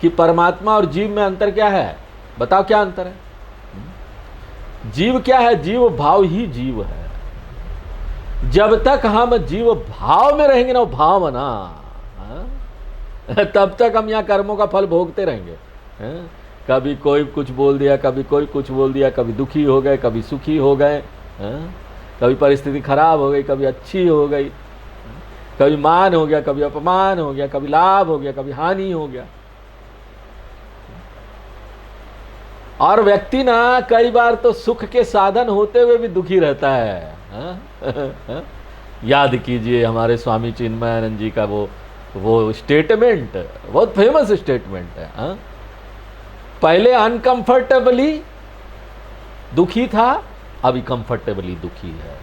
कि परमात्मा और जीव में अंतर क्या है? बताओ क्या अंतर है? जीव क्या है? जीव भाव ही जीव है। जब तक हम जीव भाव में रहेंगे ना, भावना, तब तक हम यहाँ कर्मों का फल भोगते रहेंगे। कभी कोई कुछ बोल दिया, कभी कोई कुछ बोल दिया, कभी दुखी हो गए, कभी सुखी हो गए, कभी परिस्थिति खराब हो गई, कभी अच्छी हो गई, कभी मान हो गया, कभी अपमान हो गया, कभी लाभ हो गया, कभी हानि हो गया। और व्यक्ति ना कई बार तो सुख के साधन होते हुए भी दुखी रहता है। याद कीजिए हमारे स्वामी चिन्मयानंद जी का वो स्टेटमेंट, बहुत फेमस स्टेटमेंट है। पहले अनकंफर्टेबली दुखी था, अभी कंफर्टेबली दुखी है।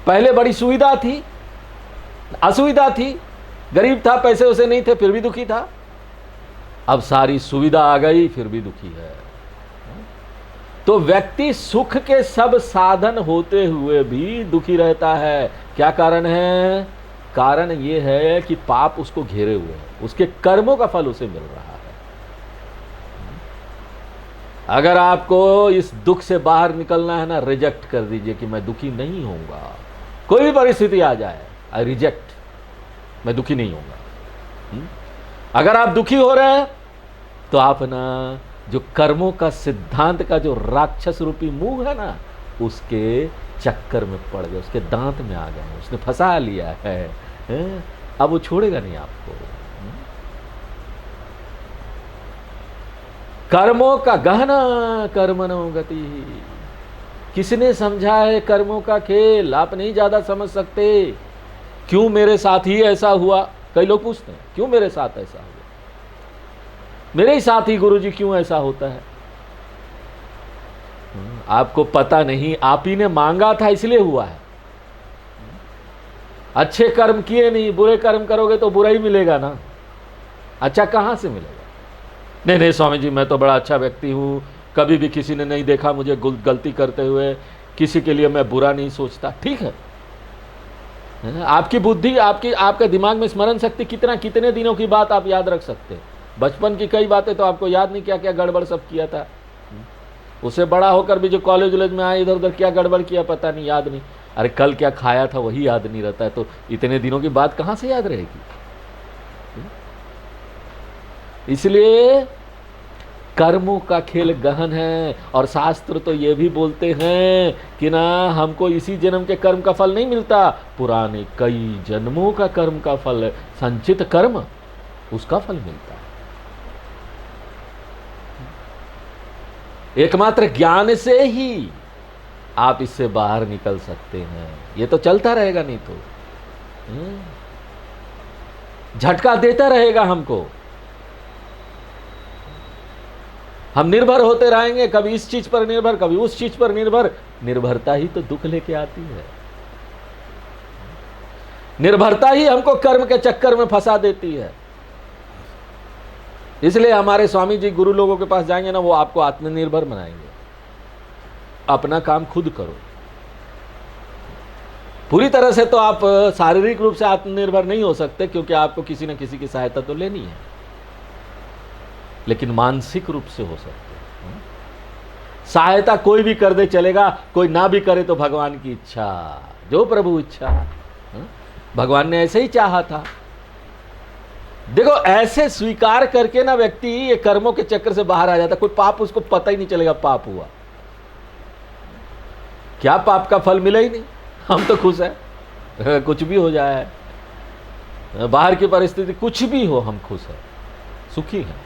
पहले बड़ी सुविधा थी, असुविधा थी, गरीब था, पैसे वैसे नहीं थे, फिर भी दुखी था। अब सारी सुविधा आ गई, फिर भी दुखी है। तो व्यक्ति सुख के सब साधन होते हुए भी दुखी रहता है। क्या कारण है? कारण ये है कि पाप उसको घेरे हुए है, उसके कर्मों का फल उसे मिल रहा है। अगर आपको इस दुख से बाहर निकलना है ना, रिजेक्ट कर दीजिए कि मैं दुखी नहीं होऊंगा। कोई भी परिस्थिति आ जाए, आई रिजेक्ट, मैं दुखी नहीं होऊंगा। अगर आप दुखी हो रहे हैं तो आप ना जो कर्मों का सिद्धांत का जो राक्षस रूपी मुंह है ना, उसके चक्कर में पड़ गए, उसके दांत में आ गए, उसने फंसा लिया है। अब वो छोड़ेगा नहीं आपको। कर्मों का गहना कर्मणो गति। किसने समझा है कर्मों का खेल? आप नहीं ज्यादा समझ सकते। क्यों मेरे साथ ही ऐसा हुआ? कई लोग पूछते हैं क्यों मेरे साथ ऐसा हुआ, मेरे ही साथ ही गुरुजी क्यों ऐसा होता है? आपको पता नहीं, आप ही ने मांगा था इसलिए हुआ है। अच्छे कर्म किए नहीं, बुरे कर्म करोगे तो बुरा ही मिलेगा ना, अच्छा कहां से मिलेगा? नहीं नहीं स्वामी जी, मैं तो बड़ा अच्छा व्यक्ति हूं, कभी भी किसी ने नहीं देखा मुझे गलती करते हुए, किसी के लिए मैं बुरा नहीं सोचता। ठीक है, आपकी बुद्धि, आपके दिमाग में स्मरण शक्ति कितने दिनों की बात आप याद रख सकते हैं? बचपन की कई बातें तो आपको याद नहीं, क्या क्या गड़बड़ सब किया था। उससे बड़ा होकर भी जो कॉलेज में आए, इधर उधर क्या गड़बड़ किया पता नहीं, याद नहीं। अरे कल क्या खाया था वही याद नहीं रहता है, तो इतने दिनों की बात कहां से याद रहेगी? इसलिए कर्मों का खेल गहन है। और शास्त्र तो ये भी बोलते हैं कि ना, हमको इसी जन्म के कर्म का फल नहीं मिलता, पुराने कई जन्मों का कर्म का फल, संचित कर्म, उसका फल मिलता है। एकमात्र ज्ञान से ही आप इससे बाहर निकल सकते हैं। ये तो चलता रहेगा नहीं तो झटका देता रहेगा हमको, हम निर्भर होते रहेंगे, कभी इस चीज पर निर्भर, कभी उस चीज पर निर्भर। निर्भरता ही तो दुख लेके आती है, निर्भरता ही हमको कर्म के चक्कर में फंसा देती है। इसलिए हमारे स्वामी जी गुरु लोगों के पास जाएंगे ना, वो आपको आत्मनिर्भर बनाएंगे। अपना काम खुद करो। पूरी तरह से तो आप शारीरिक रूप से आत्मनिर्भर नहीं हो सकते, क्योंकि आपको किसी न किसी की सहायता तो लेनी है, लेकिन मानसिक रूप से हो सकते हैं। सहायता कोई भी कर दे चलेगा, कोई ना भी करे तो भगवान की इच्छा, जो प्रभु इच्छा। भगवान ने ऐसे ही चाहा था। देखो, ऐसे स्वीकार करके ना व्यक्ति ये कर्मों के चक्कर से बाहर आ जाता। कोई पाप उसको पता ही नहीं चलेगा पाप हुआ क्या, पाप का फल मिला ही नहीं, हम तो खुश है। कुछ भी हो जाए, बाहर की परिस्थिति कुछ भी हो, हम खुश हैं, सुखी हैं।